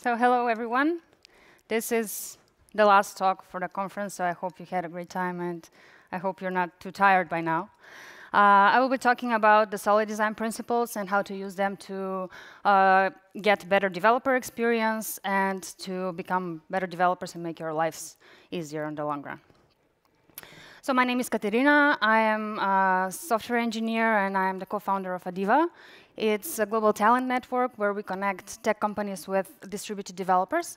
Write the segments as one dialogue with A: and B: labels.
A: So hello, everyone. This is the last talk for the conference, so I hope you had a great time, and I hope you're not too tired by now. I will be talking about the solid design principles and how to use them to get better developer experience and to become better developers and make your lives easier in the long run. So my name is Katerina. I am a software engineer, and I am the co-founder of Adiva. It's a global talent network where we connect tech companies with distributed developers.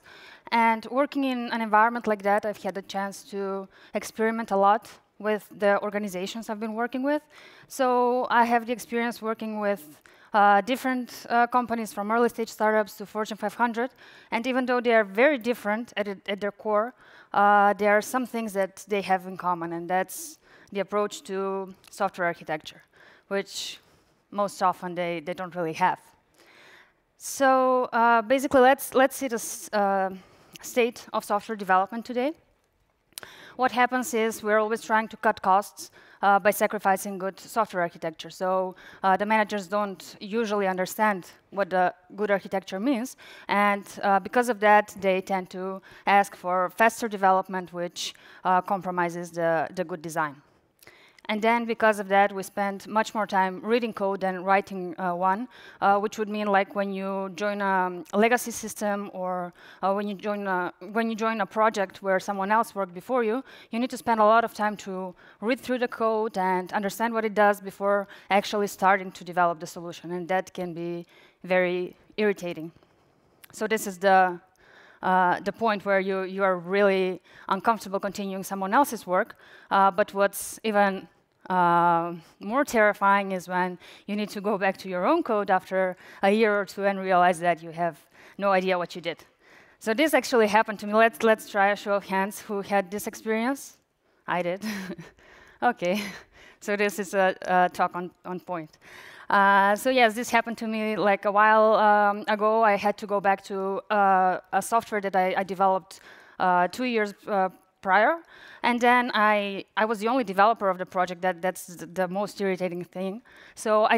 A: And working in an environment like that, I've had the chance to experiment a lot with the organizations I've been working with. So I have the experience working with different companies, from early stage startups to Fortune 500. And even though they are very different at their core, there are some things that they have in common, and that's the approach to software architecture, which most often they don't really have. So basically, let's see the state of software development today. What happens is we're always trying to cut costs by sacrificing good software architecture. So the managers don't usually understand what the good architecture means. And because of that, they tend to ask for faster development, which compromises the good design. And then because of that, we spend much more time reading code than writing one, which would mean like when you join a legacy system or when you join a project where someone else worked before you, you need to spend a lot of time to read through the code and understand what it does before actually starting to develop the solution. And that can be very irritating. So this is the point where you are really uncomfortable continuing someone else's work. But what's even more terrifying is when you need to go back to your own code after a year or two and realize that you have no idea what you did. So this actually happened to me. Let's try a show of hands who had this experience. I did. OK. So this is a talk on point. So yes, this happened to me like a while ago. I had to go back to a software that I developed 2 years prior. And then I was the only developer of the project. That's the most irritating thing. So I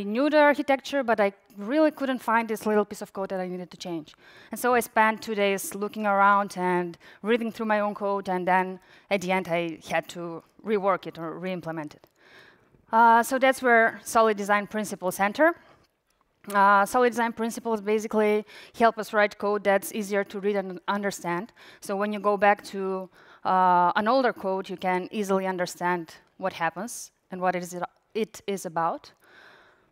A: knew the architecture, but I really couldn't find this little piece of code that I needed to change. And so I spent 2 days looking around and reading through my own code. And then at the end, I had to rework it or re-implement it. So that's where solid design principles enter. Solid design principles basically help us write code that's easier to read and understand. So when you go back to an older code, you can easily understand what happens and what it is about.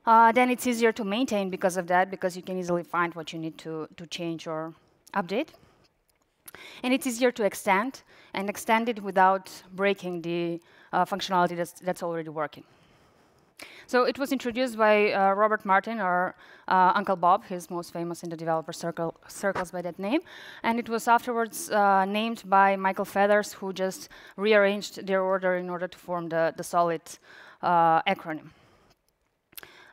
A: Then it's easier to maintain because of that, because you can easily find what you need to change or update. And it's easier to extend it without breaking the functionality that's already working. So it was introduced by Robert Martin, or Uncle Bob. He's most famous in the developer circles by that name. And it was afterwards named by Michael Feathers, who just rearranged their order in order to form the solid acronym.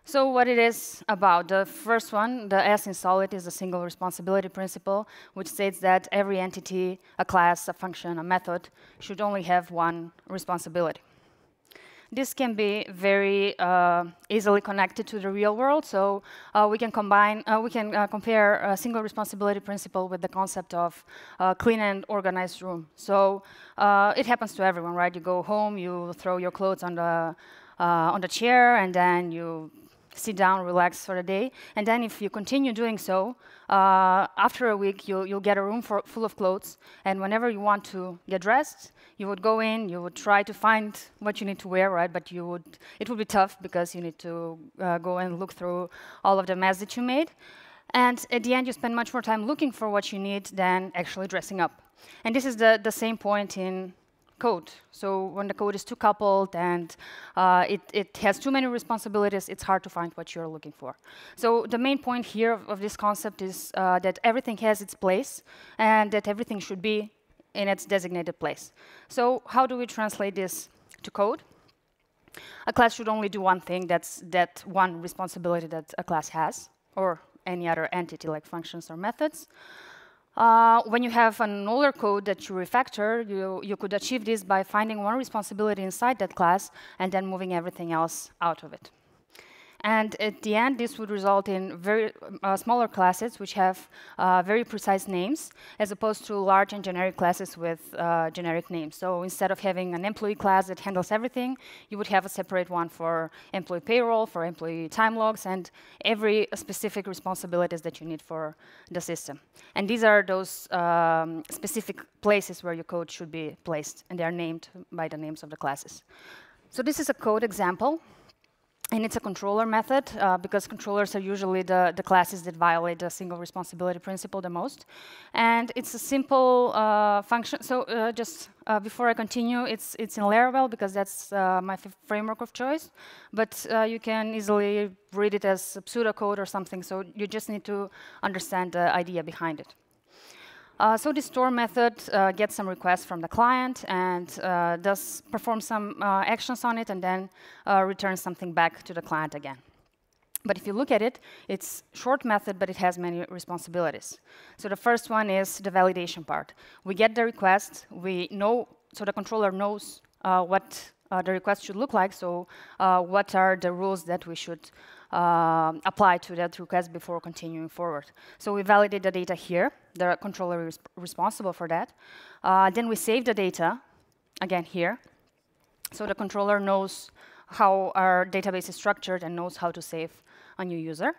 A: So what it is about, the first one, the S in solid, is the single responsibility principle, which states that every entity, a class, a function, a method, should only have one responsibility. This can be very easily connected to the real world. So we can compare a single responsibility principle with the concept of a clean and organized room. So it happens to everyone, right? You go home, you throw your clothes on the chair, and then you sit down, relax for the day. And then if you continue doing so, after a week, you'll get a room full of clothes. And whenever you want to get dressed, you would go in, you would try to find what you need to wear, right? But it would be tough because you need to go and look through all of the mess that you made. And at the end, you spend much more time looking for what you need than actually dressing up. And this is the same point in code. So when the code is too coupled and it has too many responsibilities, it's hard to find what you're looking for. So the main point here of this concept is that everything has its place and that everything should be in its designated place. So how do we translate this to code? A class should only do one thing. That's that one responsibility that a class has, or any other entity like functions or methods. When you have an older code that you refactor, you could achieve this by finding one responsibility inside that class and then moving everything else out of it. And at the end, this would result in very smaller classes which have very precise names, as opposed to large and generic classes with generic names. So instead of having an employee class that handles everything, you would have a separate one for employee payroll, for employee time logs, and every specific responsibilities that you need for the system. And these are those specific places where your code should be placed, and they are named by the names of the classes. So this is a code example. And it's a controller method, because controllers are usually the classes that violate the single responsibility principle the most. And it's a simple function. So just before I continue, it's in Laravel, because that's my framework of choice. But you can easily read it as pseudocode or something. So you just need to understand the idea behind it. So the store method gets some requests from the client and does perform some actions on it, and then returns something back to the client again. But if you look at it, it's short method, but it has many responsibilities. So the first one is the validation part. We get the request, we know, so the controller knows what the request should look like, so what are the rules that we should apply to that request before continuing forward. So we validate the data here. The controller is responsible for that. Then we save the data, again here. So the controller knows how our database is structured and knows how to save a new user.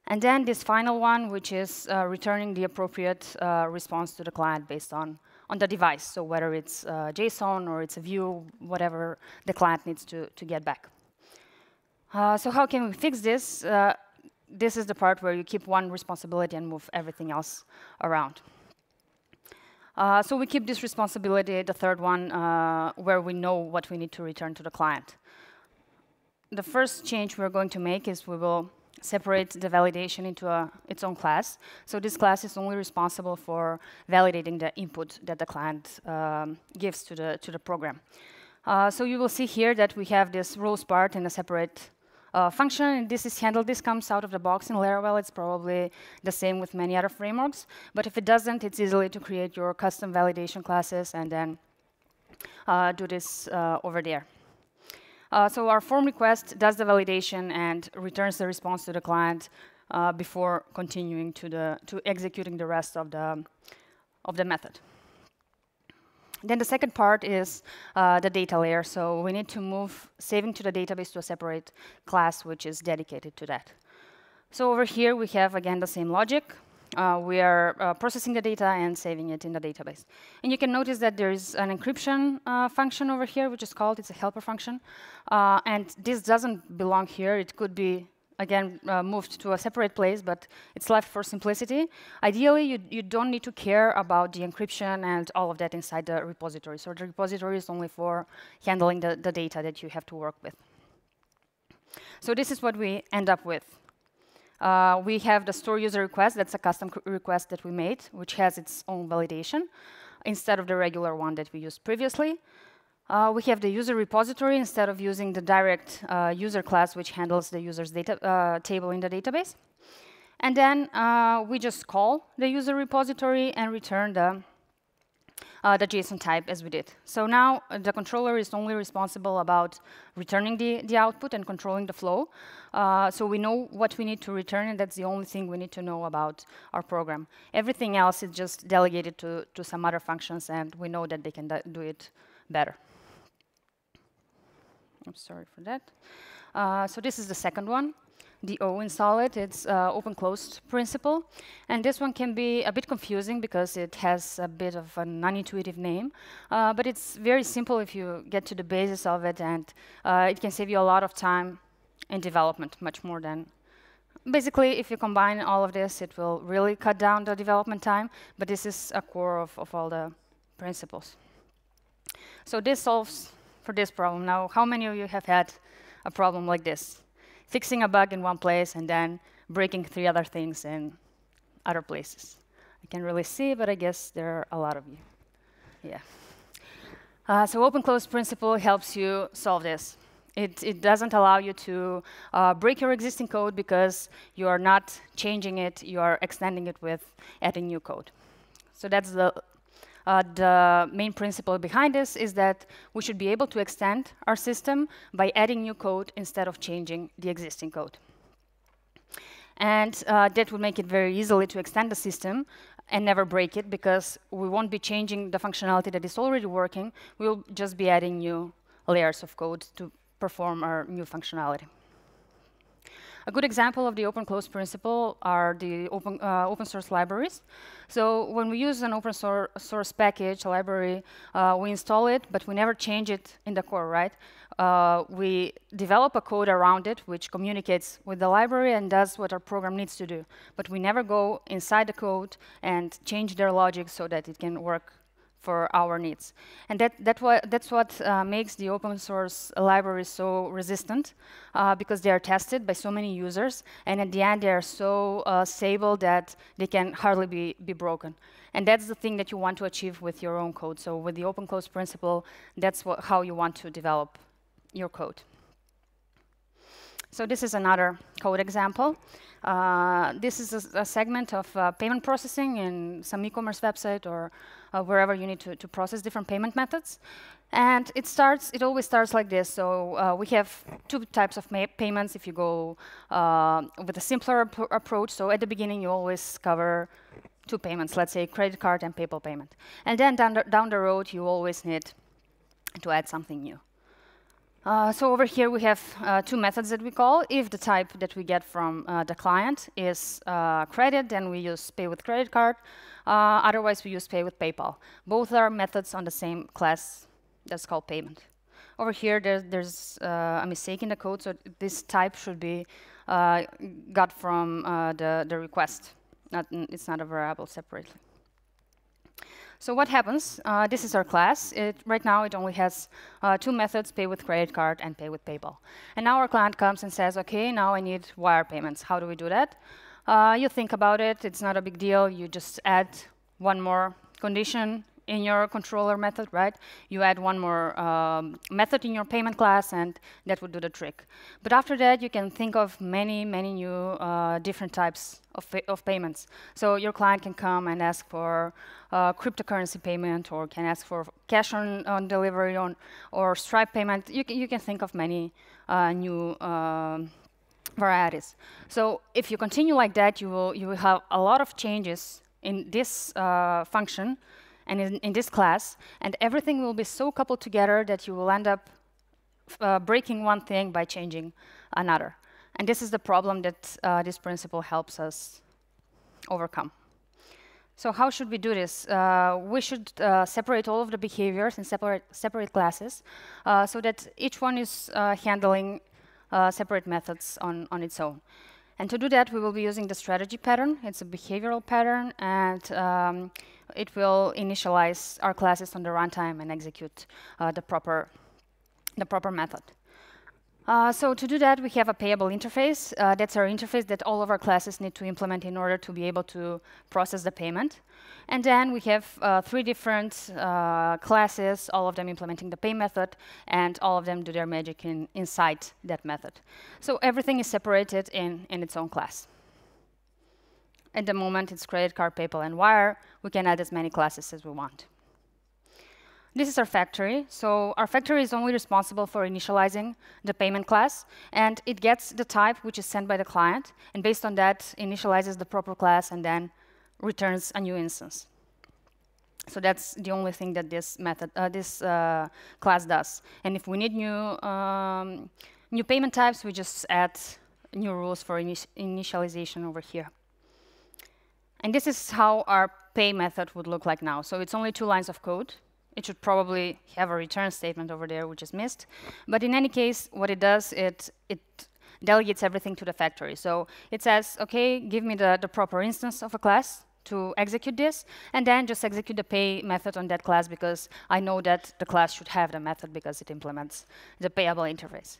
A: And then this final one, which is returning the appropriate response to the client based on the device. So whether it's JSON or it's a view, whatever the client needs to get back. So how can we fix this? This is the part where you keep one responsibility and move everything else around. So we keep this responsibility, the third one, where we know what we need to return to the client. The first change we're going to make is we will separate the validation into its own class. So this class is only responsible for validating the input that the client gives to the program. So you will see here that we have this rules part in a separate function, and this is handled. This comes out of the box in Laravel. It's probably the same with many other frameworks. But if it doesn't, it's easy to create your custom validation classes and then do this over there. So our form request does the validation and returns the response to the client before continuing to executing the rest of the method. Then the second part is the data layer. So we need to move saving to the database to a separate class, which is dedicated to that. So over here, we have, again, the same logic. We are processing the data and saving it in the database. And you can notice that there is an encryption function over here, which is called, it's a helper function. And this doesn't belong here. It could be, again, moved to a separate place, but it's left for simplicity. Ideally, you don't need to care about the encryption and all of that inside the repository. So the repository is only for handling the data that you have to work with. So this is what we end up with. We have the store user request. That's a custom request that we made, which has its own validation, instead of the regular one that we used previously. We have the user repository instead of using the direct user class, which handles the user's data table in the database. And then we just call the user repository and return the JSON type as we did. So now the controller is only responsible about returning the output and controlling the flow. So we know what we need to return, and that's the only thing we need to know about our program. Everything else is just delegated to some other functions, and we know that they can do it better. I'm sorry for that. So this is the second one, the O in solid. It's open-closed principle. And this one can be a bit confusing because it has a bit of an unintuitive name. But it's very simple if you get to the basis of it, and it can save you a lot of time in development, much more than... Basically, if you combine all of this, it will really cut down the development time. But this is a core of all the principles. So this solves for this problem. Now, how many of you have had a problem like this? Fixing a bug in one place and then breaking 3 other things in other places. I can't really see, but I guess there are a lot of you. Yeah. So open-closed principle helps you solve this. It doesn't allow you to break your existing code because you are not changing it, you are extending it with adding new code. So that's the the main principle behind this is that we should be able to extend our system by adding new code instead of changing the existing code. And that would make it very easily to extend the system and never break it, because we won't be changing the functionality that is already working. We'll just be adding new layers of code to perform our new functionality. A good example of the open-close principle are the open source libraries. So when we use an open source package, a library, we install it, but we never change it in the core, right? We develop a code around it, which communicates with the library and does what our program needs to do. But we never go inside the code and change their logic so that it can work for our needs. And that's what makes the open source libraries so resistant, because they are tested by so many users, and at the end they are so stable that they can hardly be broken. And that's the thing that you want to achieve with your own code. So with the open close principle, that's how you want to develop your code. So this is another code example. This is a segment of payment processing in some e-commerce website or wherever you need to process different payment methods. And it always starts like this. So we have two types of payments if you go with a simpler approach. So at the beginning, you always cover two payments, let's say credit card and PayPal payment. And then down the road, you always need to add something new. So over here we have two methods that we call. If the type that we get from the client is credit, then we use pay with credit card. Otherwise, we use pay with PayPal. Both are methods on the same class that's called payment. Over here, there's a mistake in the code, so this type should be got from the request. It's not a variable separately. So what happens? This is our class. Right now, it only has two methods, pay with credit card and pay with PayPal. And now our client comes and says, OK, now I need wire payments. How do we do that? You think about it. It's not a big deal. You just add one more condition in your controller method, right? You add one more method in your payment class, and that would do the trick. But after that, you can think of many new different types of payments. So your client can come and ask for cryptocurrency payment, or can ask for cash on delivery, or Stripe payment. You can think of many new varieties. So if you continue like that, you will have a lot of changes in this function and in this class, and everything will be so coupled together that you will end up breaking one thing by changing another. And this is the problem that this principle helps us overcome. So how should we do this? We should separate all of the behaviors in separate classes so that each one is handling separate methods on its own. And to do that, we will be using the strategy pattern. It's a behavioral pattern, and it will initialize our classes on the runtime and execute the proper method. So to do that, we have a payable interface. That's our interface that all of our classes need to implement in order to be able to process the payment. And then we have three different classes, all of them implementing the pay method, and all of them do their magic inside that method. So everything is separated in its own class. At the moment, it's credit card, PayPal, and wire. We can add as many classes as we want. This is our factory. So our factory is only responsible for initializing the payment class, and it gets the type which is sent by the client, and based on that, initializes the proper class and then returns a new instance. So that's the only thing that this class does. And if we need new payment types, we just add new rules for initialization over here. And this is how our pay method would look like now. So it's only 2 lines of code. It should probably have a return statement over there, which is missed. But in any case, what it does, it delegates everything to the factory. So it says, OK, give me the proper instance of a class to execute this, and then just execute the pay method on that class, because I know that the class should have the method because it implements the payable interface.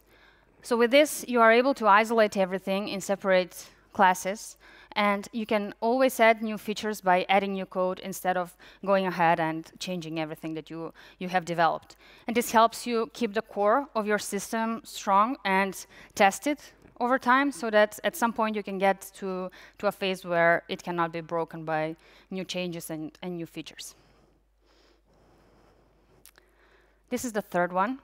A: So with this, you are able to isolate everything in separate classes, and you can always add new features by adding new code instead of going ahead and changing everything that you have developed. And this helps you keep the core of your system strong and test it over time, so that at some point you can get to a phase where it cannot be broken by new changes and new features. This is the third one.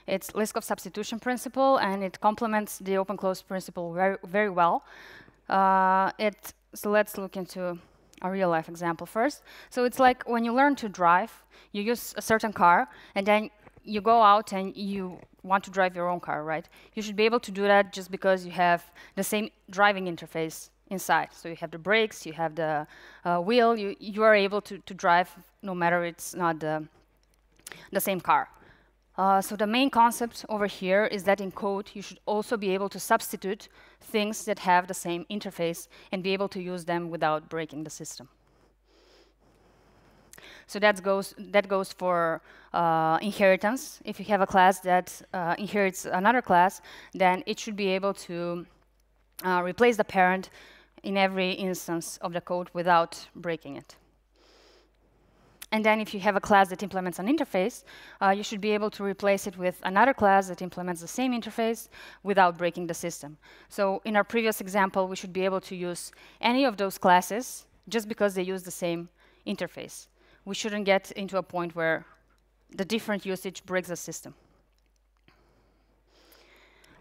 A: It's Liskov substitution principle, and it complements the open-close principle very, very well. So let's look into a real-life example first. So it's like when you learn to drive, you use a certain car, and then you go out and you want to drive your own car, right? You should be able to do that just because you have the same driving interface inside. So you have the brakes, you have the wheel, you are able to drive no matter it's not the same car. So the main concept over here is that in code, you should also be able to substitute things that have the same interface and be able to use them without breaking the system. So that goes for inheritance. If you have a class that inherits another class, then it should be able to replace the parent in every instance of the code without breaking it. And then if you have a class that implements an interface, you should be able to replace it with another class that implements the same interface without breaking the system. So in our previous example, we should be able to use any of those classes just because they use the same interface. We shouldn't get into a point where the different usage breaks the system.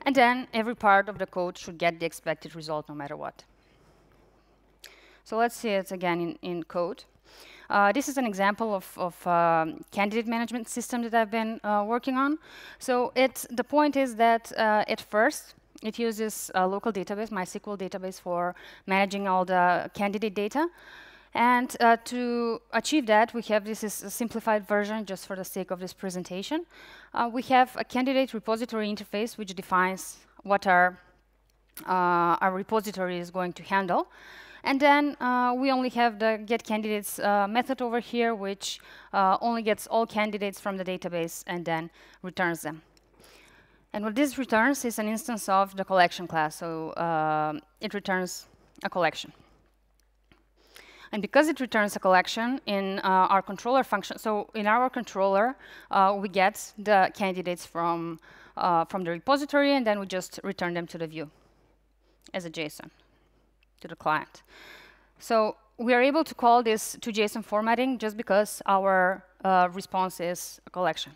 A: And then every part of the code should get the expected result no matter what. So let's see it again in code. This is an example of candidate management system that I've been working on. So the point is that at first, it uses a local database, MySQL database, for managing all the candidate data. And to achieve that, this is a simplified version just for the sake of this presentation. We have a candidate repository interface which defines what our repository is going to handle. And then we only have the getCandidates method over here, which only gets all candidates from the database and then returns them. And what this returns is an instance of the collection class. So it returns a collection. And because it returns a collection in our controller function, so in our controller, we get the candidates from the repository, and then we just return them to the view as a JSON to the client. So we are able to call this to JSON formatting just because our response is a collection.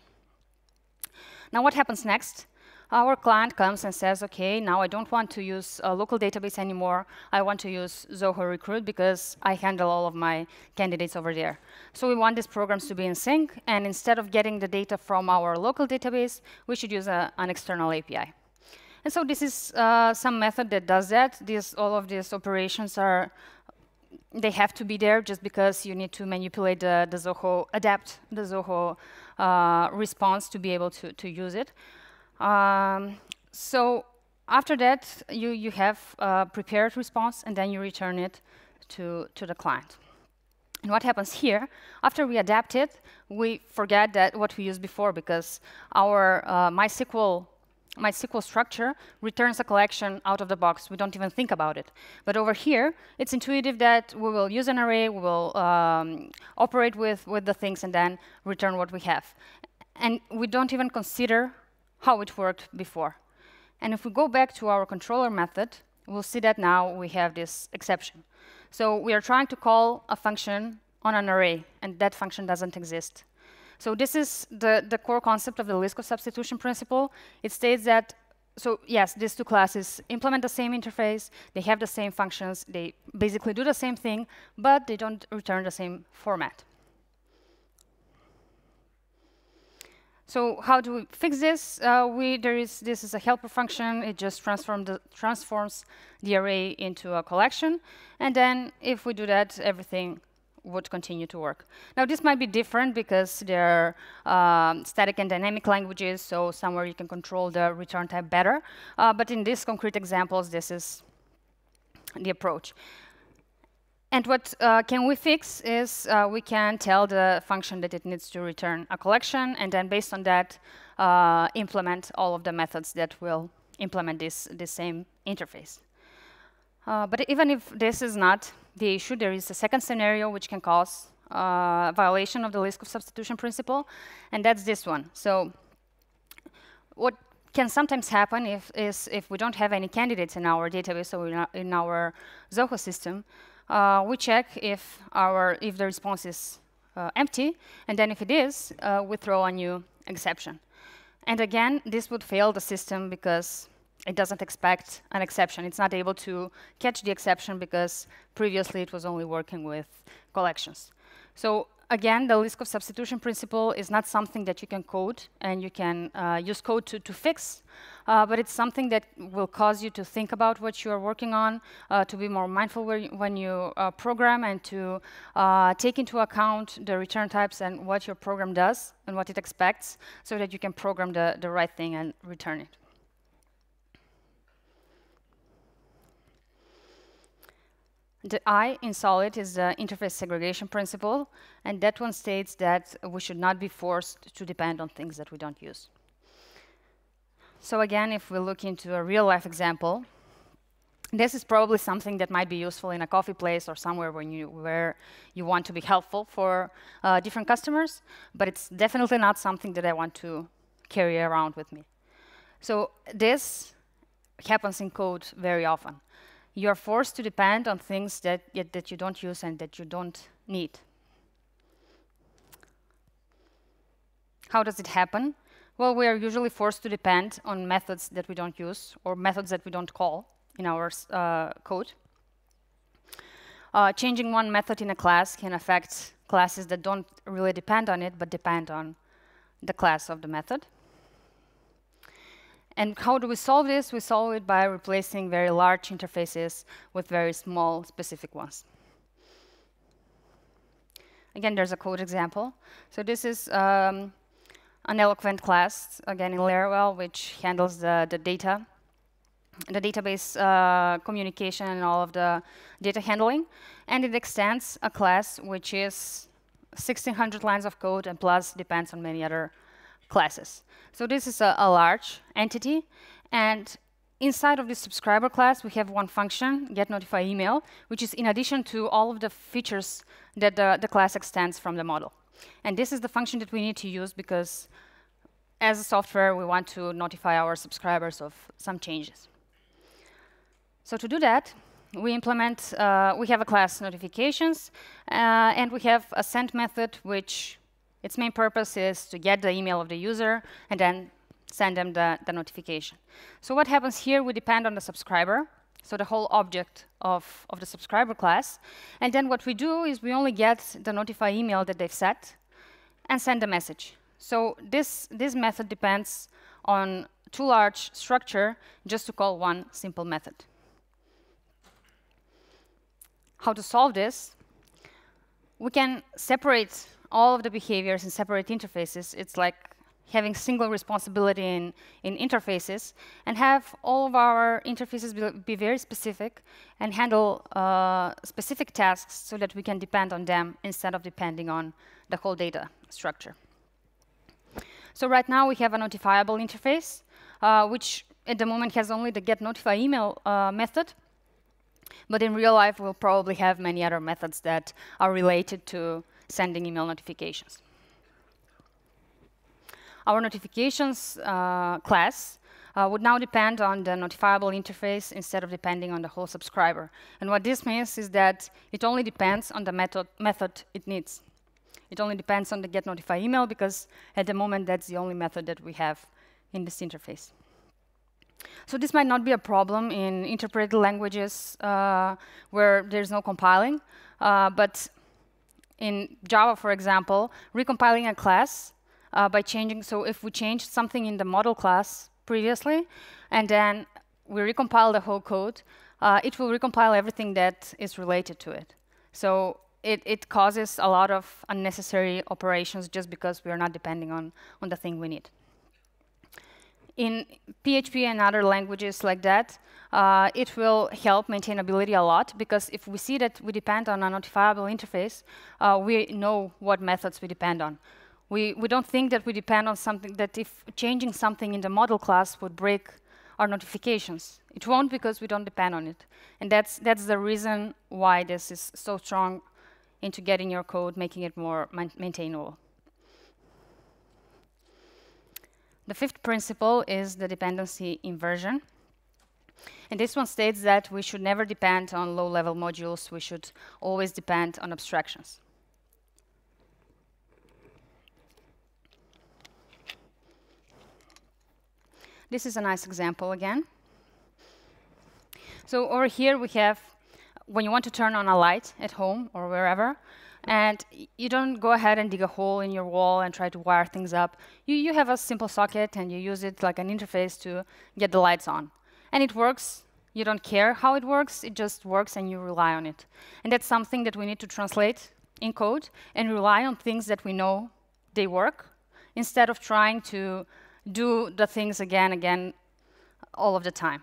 A: Now what happens next? Our client comes and says, OK, now I don't want to use a local database anymore. I want to use Zoho Recruit because I handle all of my candidates over there. So we want these programs to be in sync. And instead of getting the data from our local database, we should use an external API. And so this is some method that does that. All of these operations they have to be there just because you need to manipulate the Zoho, adapt the Zoho response to be able to use it. So after that, you have a prepared response, and then you return it to the client. And what happens here, after we adapt it, we forget that what we used before because our MySQL structure returns a collection out of the box. We don't even think about it. But over here, it's intuitive that we will use an array, we will operate with the things, and then return what we have. And we don't even consider how it worked before. And if we go back to our controller method, we'll see that now we have this exception. So we are trying to call a function on an array, and that function doesn't exist. So this is the core concept of the Liskov substitution principle. It states that, so yes, these two classes implement the same interface, they have the same functions, they basically do the same thing, but they don't return the same format. So how do we fix this? This is a helper function. It just transforms the array into a collection. And then if we do that, everything would continue to work. Now, this might be different because there are static and dynamic languages, so somewhere you can control the return type better. But in these concrete examples, this is the approach. And what can we fix is we can tell the function that it needs to return a collection, and then based on that, implement all of the methods that will implement this same interface. But even if this is not the issue, there is a second scenario which can cause violation of the Liskov substitution principle, and that's this one. So what can sometimes happen if we don't have any candidates in our database or in our Zoho system, we check if the response is empty, and then if it is, we throw a new exception. And again, this would fail the system because it doesn't expect an exception. It's not able to catch the exception because previously it was only working with collections. So again, the list of substitution principle is not something that you can code and you can use code to fix, but it's something that will cause you to think about what you are working on, to be more mindful when you program, and to take into account the return types and what your program does and what it expects, so that you can program the right thing and return it. The I in solid is the interface segregation principle, and that one states that we should not be forced to depend on things that we don't use. So again, if we look into a real-life example, this is probably something that might be useful in a coffee place or somewhere where you want to be helpful for different customers, but it's definitely not something that I want to carry around with me. So this happens in code very often. You are forced to depend on things that you don't use and that you don't need. How does it happen? Well, we are usually forced to depend on methods that we don't use or methods that we don't call in our code. Changing one method in a class can affect classes that don't really depend on it, but depend on the class of the method. And how do we solve this? We solve it by replacing very large interfaces with very small, specific ones. Again, there's a code example. So this is an eloquent class, again in Laravel, which handles the data, the database communication and all of the data handling. And it extends a class which is 1,600 lines of code and plus depends on many other classes. So this is a large entity, and inside of this subscriber class we have one function, getNotifyEmail, which is in addition to all of the features that the class extends from the model. And this is the function that we need to use because as a software we want to notify our subscribers of some changes. So to do that, we implement, we have a class notifications, and we have a send method which its main purpose is to get the email of the user and then send them the notification. So what happens here, we depend on the subscriber, so the whole object of the subscriber class. And then what we do is we only get the notify email that they've set and send the message. So this method depends on too large structure just to call one simple method. How to solve this? We can separate all of the behaviors in separate interfaces. It's like having single responsibility in interfaces, and have all of our interfaces be very specific and handle specific tasks so that we can depend on them instead of depending on the whole data structure. So right now we have a notifiable interface, which at the moment has only the getNotifyEmail method. But in real life, we'll probably have many other methods that are related to sending email notifications. Our notifications class would now depend on the notifiable interface instead of depending on the whole subscriber. And what this means is that it only depends on the method it needs. It only depends on the getNotifyEmail because at the moment that's the only method that we have in this interface. So this might not be a problem in interpreted languages where there's no compiling, but in Java, for example, recompiling a class by changing, so if we changed something in the model class previously, and then we recompile the whole code, it will recompile everything that is related to it. So it causes a lot of unnecessary operations just because we are not depending on the thing we need. In PHP and other languages like that, it will help maintainability a lot, because if we see that we depend on a notifiable interface, we know what methods we depend on. We don't think that we depend on something that if changing something in the model class would break our notifications. It won't, because we don't depend on it. And that's the reason why this is so strong into getting your code, making it more maintainable. The fifth principle is the dependency inversion. And this one states that we should never depend on low-level modules. We should always depend on abstractions. This is a nice example again. So over here we have when you want to turn on a light at home or wherever, and you don't go ahead and dig a hole in your wall and try to wire things up. You have a simple socket and you use it like an interface to get the lights on. And it works. You don't care how it works. It just works and you rely on it. And that's something that we need to translate in code and rely on things that we know they work instead of trying to do the things again all of the time.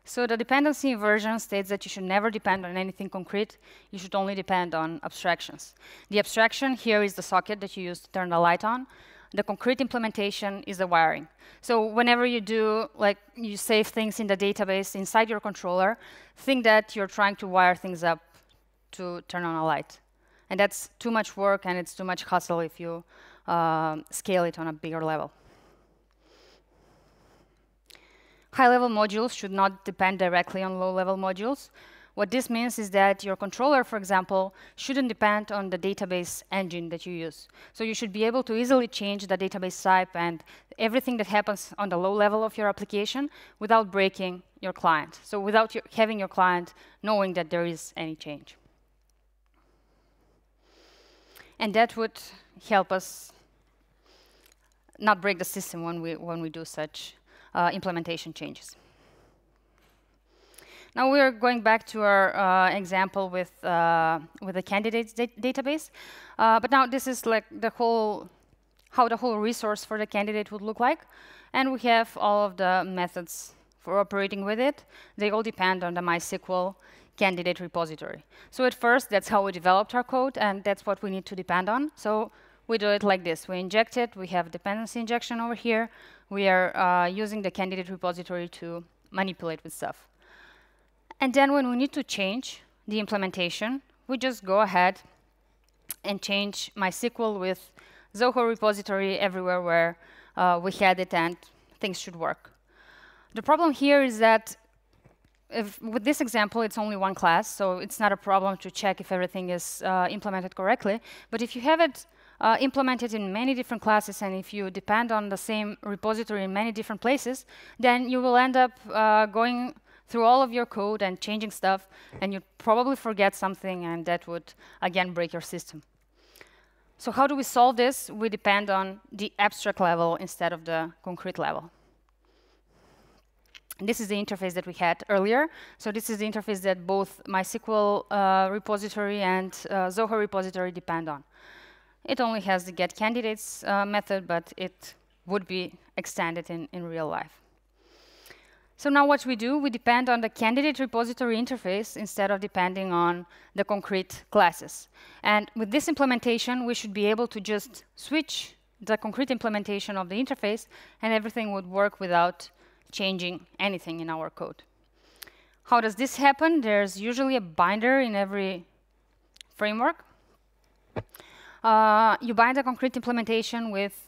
A: So the dependency inversion states that you should never depend on anything concrete. You should only depend on abstractions. The abstraction here is the socket that you use to turn the light on. The concrete implementation is the wiring. So whenever you do, like, you save things in the database inside your controller, think that you're trying to wire things up to turn on a light. And that's too much work, and it's too much hassle if you scale it on a bigger level. High-level modules should not depend directly on low-level modules. What this means is that your controller, for example, shouldn't depend on the database engine that you use. So you should be able to easily change the database type and everything that happens on the low level of your application without breaking your client. So without having your client knowing that there is any change. And that would help us not break the system when we do such implementation changes. Now we're going back to our example with the candidates database, but now this is like how the whole resource for the candidate would look like, and we have all of the methods for operating with it. They all depend on the MySQL candidate repository. So at first, that's how we developed our code, and that's what we need to depend on. So we do it like this. We inject it. We have dependency injection over here. We are using the candidate repository to manipulate with stuff. And then when we need to change the implementation, we just go ahead and change MySQL with Zoho repository everywhere where we had it, and things should work. The problem here is that with this example, it's only one class, so it's not a problem to check if everything is implemented correctly. But if you have it implemented in many different classes, and if you depend on the same repository in many different places, then you will end up going through all of your code and changing stuff, and you'd probably forget something, and that would, again, break your system. So how do we solve this? We depend on the abstract level instead of the concrete level. And this is the interface that we had earlier. So this is the interface that both MySQL repository and Zoho repository depend on. It only has the get candidates method, but it would be extended in real life. So now what we do, we depend on the candidate repository interface instead of depending on the concrete classes. And with this implementation, we should be able to just switch the concrete implementation of the interface, and everything would work without changing anything in our code. How does this happen? There's usually a binder in every framework. You bind a concrete implementation with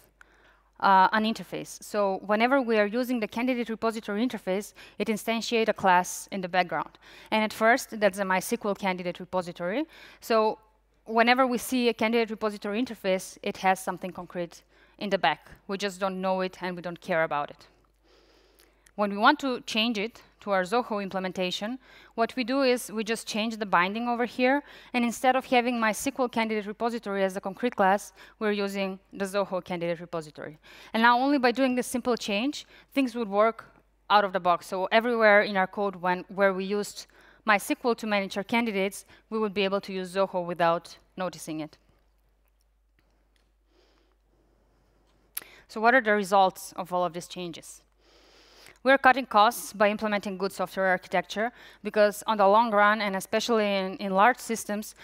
A: an interface. So whenever we are using the candidate repository interface, it instantiates a class in the background. And at first, that's a MySQL candidate repository. So whenever we see a candidate repository interface, it has something concrete in the back. We just don't know it, and we don't care about it. When we want to change it to our Zoho implementation, what we do is we just change the binding over here, and instead of having MySQL candidate repository as a concrete class, we're using the Zoho candidate repository. And now only by doing this simple change, things would work out of the box. So everywhere in our code where we used MySQL to manage our candidates, we would be able to use Zoho without noticing it. So what are the results of all of these changes? We're cutting costs by implementing good software architecture, because on the long run, and especially in large systems,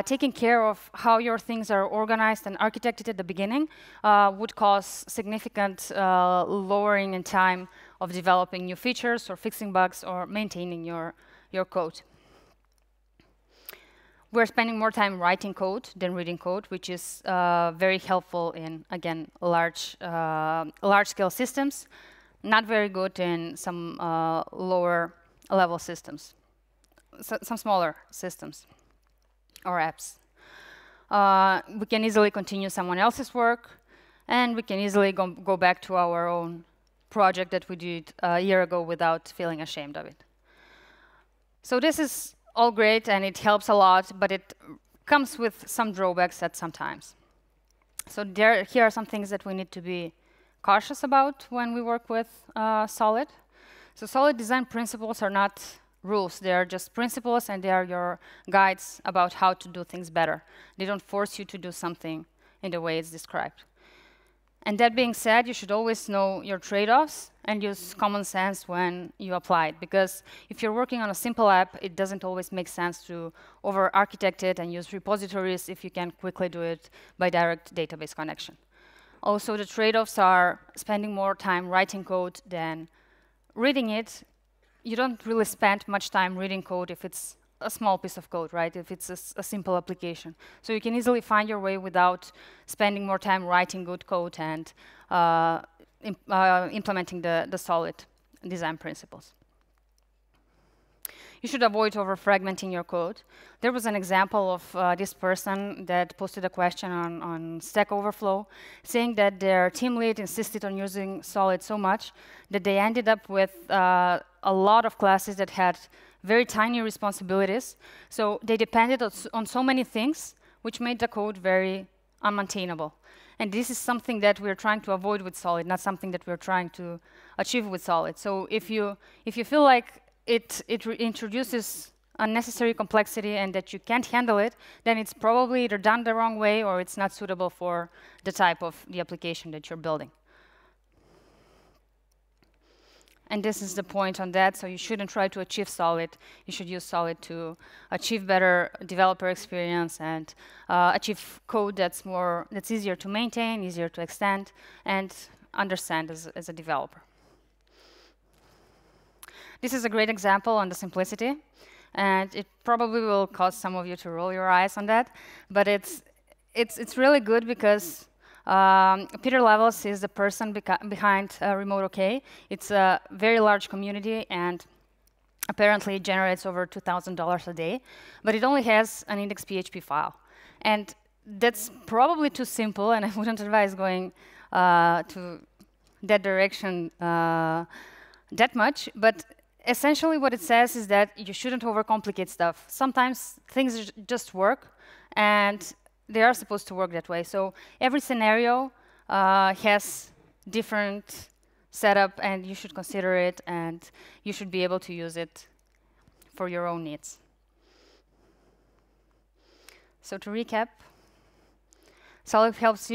A: taking care of how your things are organized and architected at the beginning would cause significant lowering in time of developing new features or fixing bugs or maintaining your code. We're spending more time writing code than reading code, which is very helpful in, again, large-scale systems. Not very good in some lower level systems, some smaller systems or apps. We can easily continue someone else's work. And we can easily go back to our own project that we did a year ago without feeling ashamed of it. So this is all great, and it helps a lot, but it comes with some drawbacks at some times. So here are some things that we need to be cautious about when we work with Solid. So Solid design principles are not rules. They are just principles, and they are your guides about how to do things better. They don't force you to do something in the way it's described. And that being said, you should always know your trade-offs and use common sense when you apply it. Because if you're working on a simple app, it doesn't always make sense to over-architect it and use repositories if you can quickly do it by direct database connection. Also, the trade-offs are spending more time writing code than reading it. You don't really spend much time reading code if it's a small piece of code, right? If it's a simple application. So you can easily find your way without spending more time writing good code and implementing the solid design principles. You should avoid over-fragmenting your code. There was an example of this person that posted a question on Stack Overflow, saying that their team lead insisted on using Solid so much that they ended up with a lot of classes that had very tiny responsibilities. So they depended on so many things, which made the code very unmaintainable. And this is something that we're trying to avoid with Solid, not something that we're trying to achieve with Solid. So if you feel like it introduces unnecessary complexity and that you can't handle it, then it's probably either done the wrong way or it's not suitable for the type of the application that you're building. And this is the point on that, so you shouldn't try to achieve Solid. You should use Solid to achieve better developer experience and achieve code that's easier to maintain, easier to extend, and understand as a developer. This is a great example on the simplicity, and it probably will cause some of you to roll your eyes on that, but it's really good because Peter Levels is the person behind Remote OK. It's a very large community, and apparently it generates over $2,000 a day, but it only has an index.php file. And that's probably too simple, and I wouldn't advise going to that direction that much. But essentially what it says is that you shouldn't overcomplicate stuff. Sometimes things just work, and they are supposed to work that way. So every scenario has different setup, and you should consider it, and you should be able to use it for your own needs. So to recap, Solid helps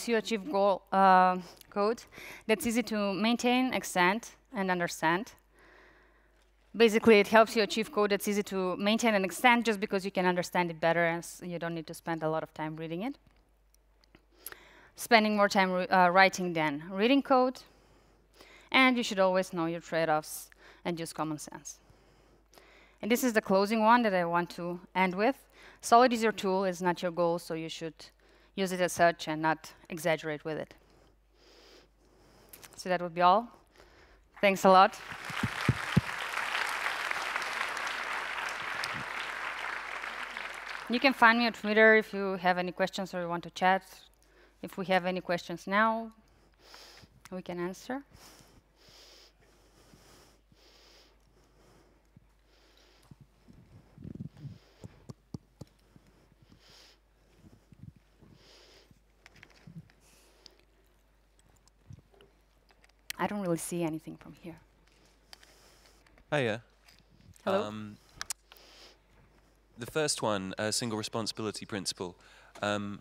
A: you achieve code that's easy to maintain, extend, and understand. Basically, it helps you achieve code that's easy to maintain and extend just because you can understand it better and you don't need to spend a lot of time reading it. Spending more time writing than reading code. And you should always know your trade-offs and use common sense. And this is the closing one that I want to end with. Solid is your tool, it's not your goal, so you should use it as such and not exaggerate with it. So that would be all. Thanks a lot. You can find me on Twitter if you have any questions or you want to chat. If we have any questions now, we can answer. I don't really see anything from here.
B: Hiya.
A: Hello.
B: The first one, single responsibility principle. I've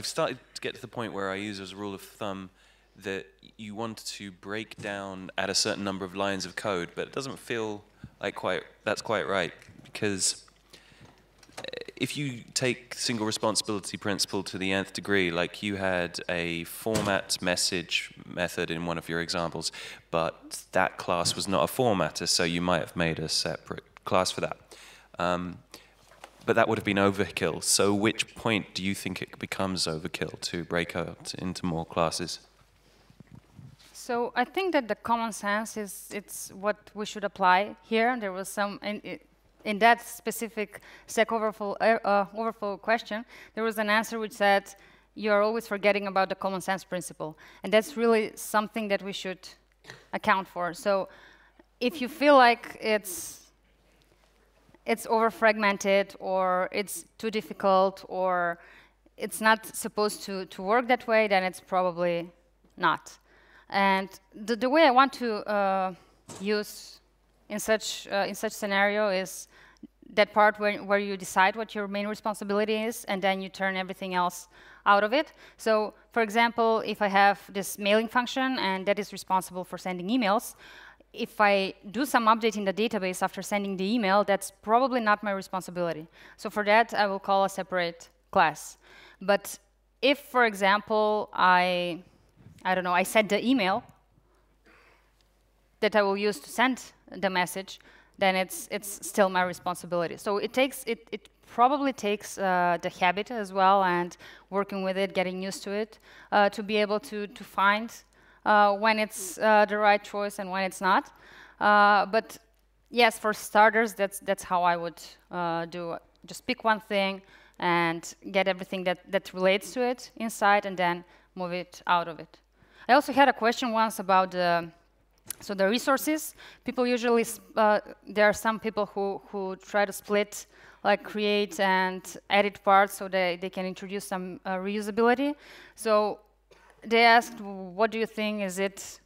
B: started to get to the point where I use as a rule of thumb that you want to break down at a certain number of lines of code, but it doesn't feel like that's quite right, because if you take single responsibility principle to the nth degree, like you had a format message method in one of your examples, but that class was not a formatter, so you might have made a separate class for that. But that would have been overkill. So which point do you think it becomes overkill to break out into more classes?
A: So I think that the common sense it's what we should apply here. There was some in that specific Stack Overflow question, there was an answer which said you're always forgetting about the common sense principle. And that's really something that we should account for. So if you feel like it's over-fragmented, or it's too difficult, or it's not supposed to work that way, then it's probably not. And the way I want to use in such scenario is that part where you decide what your main responsibility is, and then you turn everything else out of it. So, for example, if I have this mailing function, and that is responsible for sending emails, if I do some update in the database after sending the email, that's probably not my responsibility. So for that, I will call a separate class. But if, for example, I don't know, I set the email that I will use to send the message, then it's still my responsibility. So it probably takes the habit as well, and working with it, getting used to it, to be able to find when it's the right choice and when it's not. But yes, for starters, that's how I would do it. Just pick one thing and get everything that relates to it inside, and then move it out of it. I also had a question once about the resources. People usually, there are some people who try to split, like create and edit parts so they can introduce some reusability. So they asked, what do you think, is it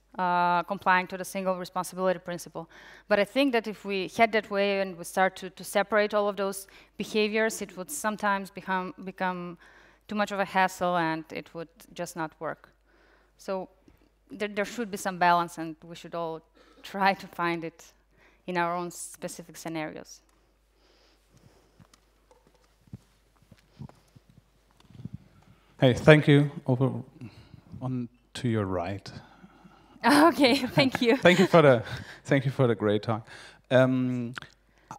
A: complying to the single responsibility principle? But I think that if we head that way and we start to separate all of those behaviors, it would sometimes become too much of a hassle, and it would just not work. So there should be some balance, and we should all try to find it in our own specific scenarios.
C: Hey, thank you. Over on to your right.
A: Okay, thank you.
C: Thank you for the great talk.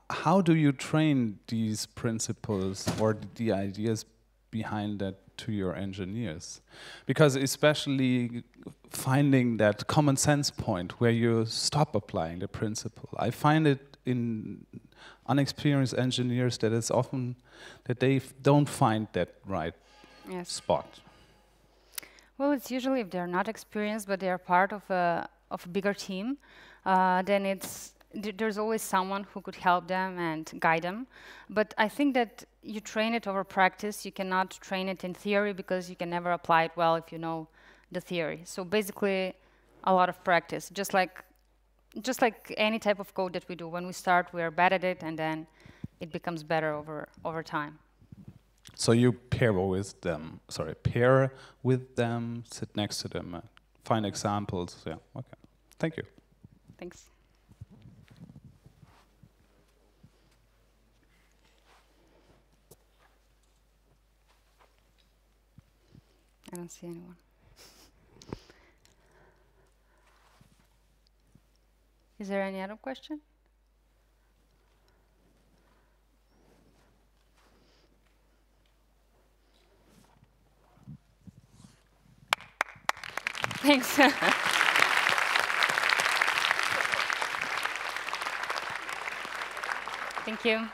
C: How do you train these principles or the ideas behind that to your engineers? Because especially finding that common sense point where you stop applying the principle. I find it in unexperienced engineers that it's often that they don't find that right spot.
A: Well, it's usually if they're not experienced, but they are part of a bigger team, then there's always someone who could help them and guide them. But I think that you train it over practice. You cannot train it in theory, because you can never apply it well if you know the theory. So basically, a lot of practice, just like any type of code that we do. When we start, we are bad at it, and then it becomes better over time.
C: So you pair with them, sit next to them, find examples. Yeah, okay. Thank you.
A: Thanks. I don't see anyone. Is there any other question? Thanks. Thank you.